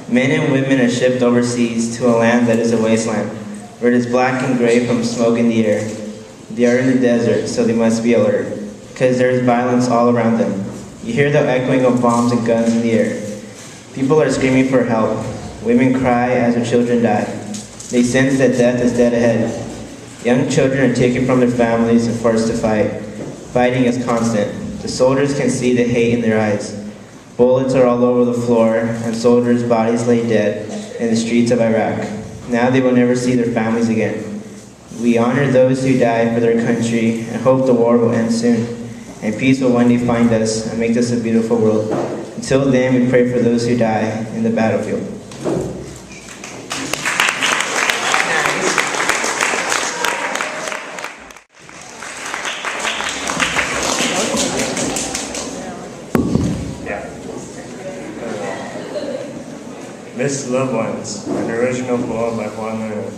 Men and women are shipped overseas to a land that is a wasteland, where it is black and gray from smoke in the air. They are in the desert, so they must be alert, because there is violence all around them. You hear the echoing of bombs and guns in the air. People are screaming for help. Women cry as their children die. They sense that death is dead ahead. Young children are taken from their families and forced to fight. Fighting is constant. The soldiers can see the hate in their eyes. Bullets are all over the floor, and soldiers' bodies lay dead in the streets of Iraq. Now they will never see their families again. We honor those who died for their country and hope the war will end soon, and peace will one day find us and make this a beautiful world. Until then, we pray for those who die in the battlefield. Miss Loved Ones, an original poem by Juan Manuel.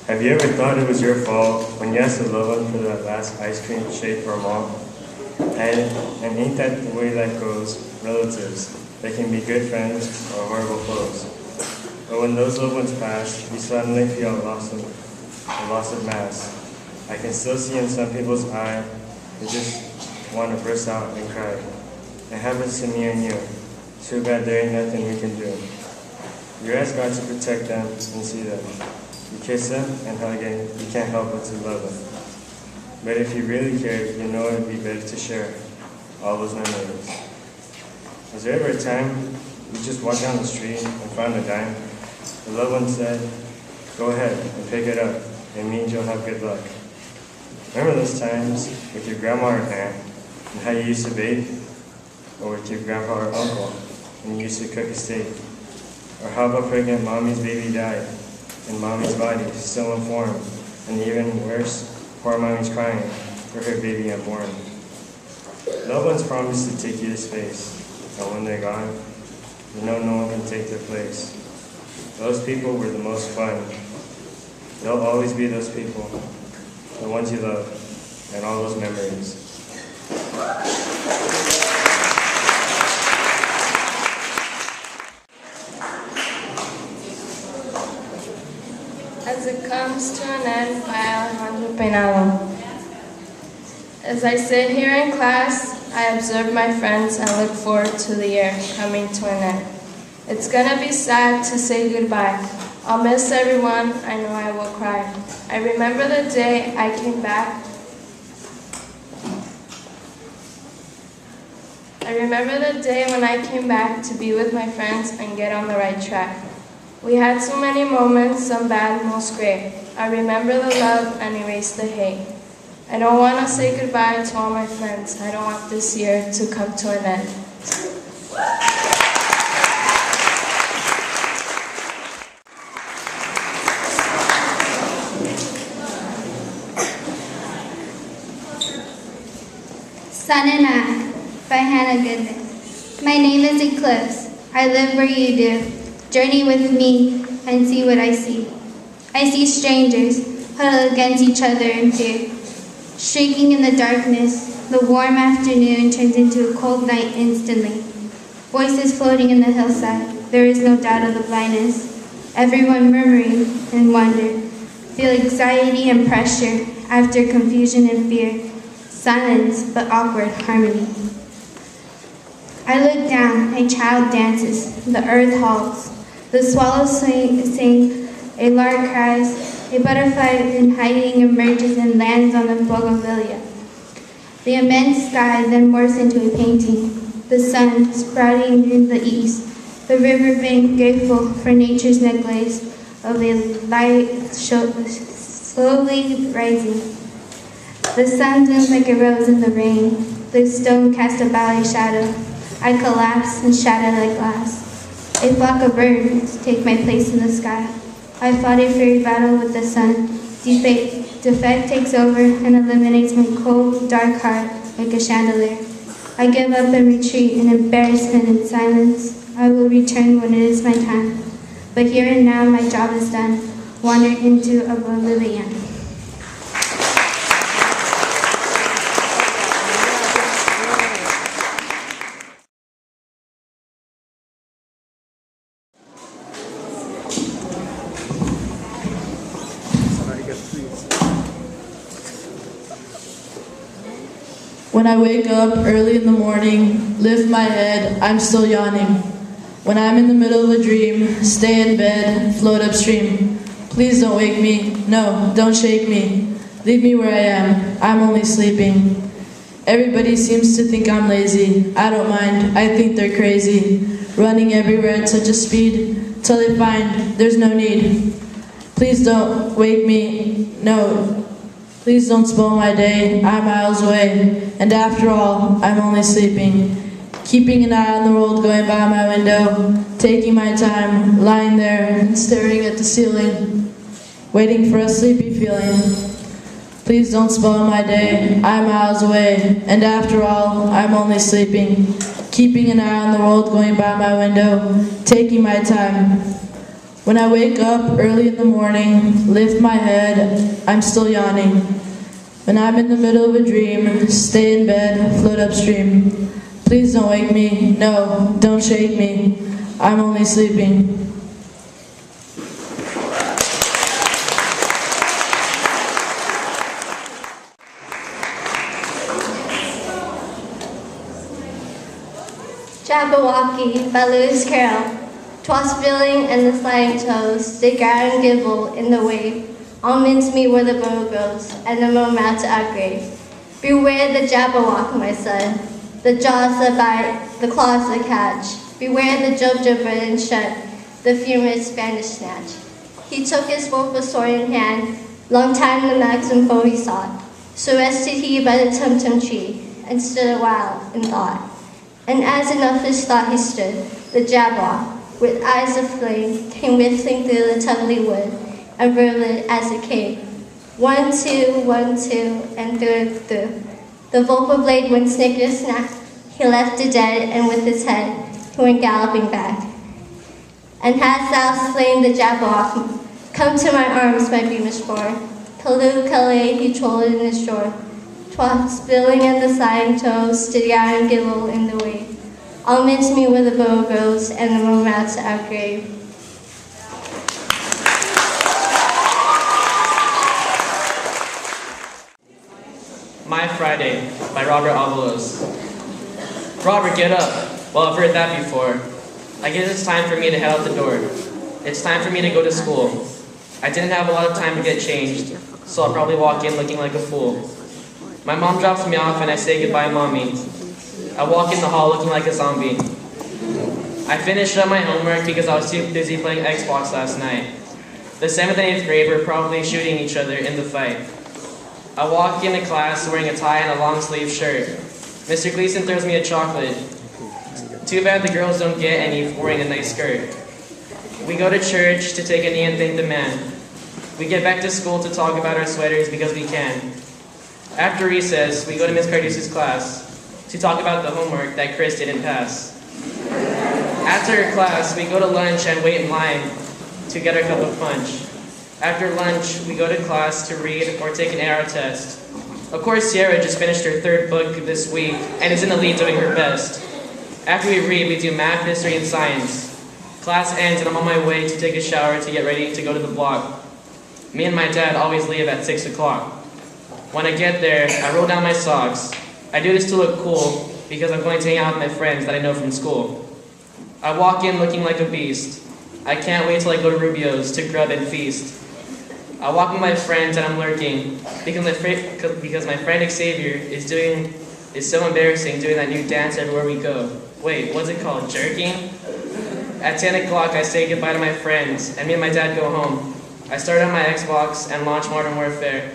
Have you ever thought it was your fault when you asked a loved one for that last ice cream shake or malt? And ain't that the way life goes? Relatives, they can be good friends or horrible foes. But when those loved ones pass, you suddenly feel a loss of mass. I can still see in some people's eye, they just want to burst out and cry. It happens to me and you. Too bad there ain't nothing we can do. You ask God to protect them and see them. You kiss them and hug them. You can't help but to love them. But if you really cared, you know it would be better to share all those memories. Was there ever a time you just walked down the street and found a dime? The loved one said, "Go ahead and pick it up. It means you'll have good luck." Remember those times with your grandma or aunt and how you used to bake? Or with your grandpa or uncle when you used to cook a steak? Or how about pregnant mommy's baby died and mommy's body is still unformed, and even worse, poor mommy's crying for her baby unborn. Loved ones promise to take you to space, and when they're gone, you know no one can take their place. Those people were the most fun. They'll always be those people, the ones you love, and all those memories. As It Comes to an End by Alejandro Peinado. As I sit here in class, I observe my friends and look forward to the year coming to an end. It's gonna be sad to say goodbye. I'll miss everyone, I know I will cry. I remember the day I came back. I remember the day when I came back to be with my friends and get on the right track. We had so many moments, some bad, most great. I remember the love and erase the hate. I don't want to say goodbye to all my friends. I don't want this year to come to an end. Sun and I by Hannah Goodman. My name is Eclipse. I live where you do. Journey with me and see what I see. I see strangers huddled against each other in fear. Shrieking in the darkness, the warm afternoon turns into a cold night instantly. Voices floating in the hillside, there is no doubt of the blindness. Everyone murmuring in wonder. Feel anxiety and pressure after confusion and fear. Silence but awkward harmony. I look down, a child dances, the earth halts. The swallows sing, a lark cries, a butterfly in hiding emerges and lands on the bougainvillea. The immense sky then morphs into a painting, the sun sprouting in the east, the riverbank grateful for nature's necklace of a light slowly rising. The sun blooms like a rose in the rain, the stone casts a ballet shadow. I collapse and shatter like glass. A flock of birds take my place in the sky. I fought a fiery battle with the sun. Defect takes over and eliminates my cold, dark heart like a chandelier. I give up and retreat in embarrassment and silence. I will return when it is my time. But here and now my job is done. Wander into oblivion. When I wake up early in the morning, lift my head, I'm still yawning. When I'm in the middle of a dream, stay in bed, float upstream. Please don't wake me, no, don't shake me. Leave me where I am, I'm only sleeping. Everybody seems to think I'm lazy. I don't mind, I think they're crazy. Running everywhere at such a speed, till they find there's no need. Please don't wake me, no. Please don't spoil my day, I'm miles away. And after all, I'm only sleeping. Keeping an eye on the world going by my window. Taking my time, lying there and staring at the ceiling. Waiting for a sleepy feeling. Please don't spoil my day, I'm miles away. And after all, I'm only sleeping. Keeping an eye on the world going by my window. Taking my time. When I wake up early in the morning, lift my head, I'm still yawning. When I'm in the middle of a dream, stay in bed, float upstream. Please don't wake me, no, don't shake me, I'm only sleeping. Jabberwocky by Lewis Carroll. 'Twas billing and the sliding toes, did gar and gibble in the wave. All mincemeat where the bow goes, and the moat to our grave. Beware the Jabberwock, my son, the jaws that bite, the claws that catch. Beware the Jubjub and shut, the furious Spanish snatch. He took his sword in hand, long time the maxim foe he sought. So rested he by the tum-tum tree, and stood a while in thought. And as enough his thought he stood, the Jabberwock, with eyes of flame, came whistling through the tuggly wood, and verled as it came. 1, 2, 1, 2, and through. The vocal blade went snicker snack. He left it dead, and with his head, he went galloping back. And hast thou slain the Jabberwock? Come to my arms, my beamish boar. Callooh, Calais, he trolled in the shore. 'Twas billing and the sliding toes, did gar and gibble in the wave. All mincemeat where the bow grows, and the moat to our grave. My Friday by Robert Avalos. Robert, get up. Well, I've heard that before. I guess it's time for me to head out the door. It's time for me to go to school. I didn't have a lot of time to get changed, so I'll probably walk in looking like a fool. My mom drops me off and I say goodbye, Mommy. I walk in the hall looking like a zombie. I finished up my homework because I was too busy playing Xbox last night. The 7th and 8th grade were probably shooting each other in the fight. I walk into class wearing a tie and a long sleeve shirt. Mr. Gleason throws me a chocolate. Too bad the girls don't get any for wearing a nice skirt. We go to church to take a knee and thank the man. We get back to school to talk about our sweaters because we can. After recess, we go to Miss Carduce's class to talk about the homework that Chris didn't pass. After class, we go to lunch and wait in line to get our cup of punch. After lunch, we go to class to read or take an AR test. Of course, Sierra just finished her 3rd book this week and is in the lead doing her best. After we read, we do math, history, and science. Class ends and I'm on my way to take a shower to get ready to go to the block. Me and my dad always leave at 6 o'clock. When I get there, I roll down my socks. I do this to look cool because I'm going to hang out with my friends that I know from school. I walk in looking like a beast. I can't wait till I go to Rubio's to grub and feast. I walk with my friends and I'm lurking because my friend Xavier is so embarrassing doing that new dance everywhere we go. Wait, what's it called, jerking? At 10 o'clock, I say goodbye to my friends, and me and my dad go home. I start on my Xbox and launch Modern Warfare.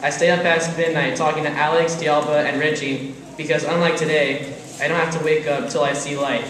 I stay up past midnight talking to Alex, Dialba, and Reggie, because unlike today, I don't have to wake up till I see light.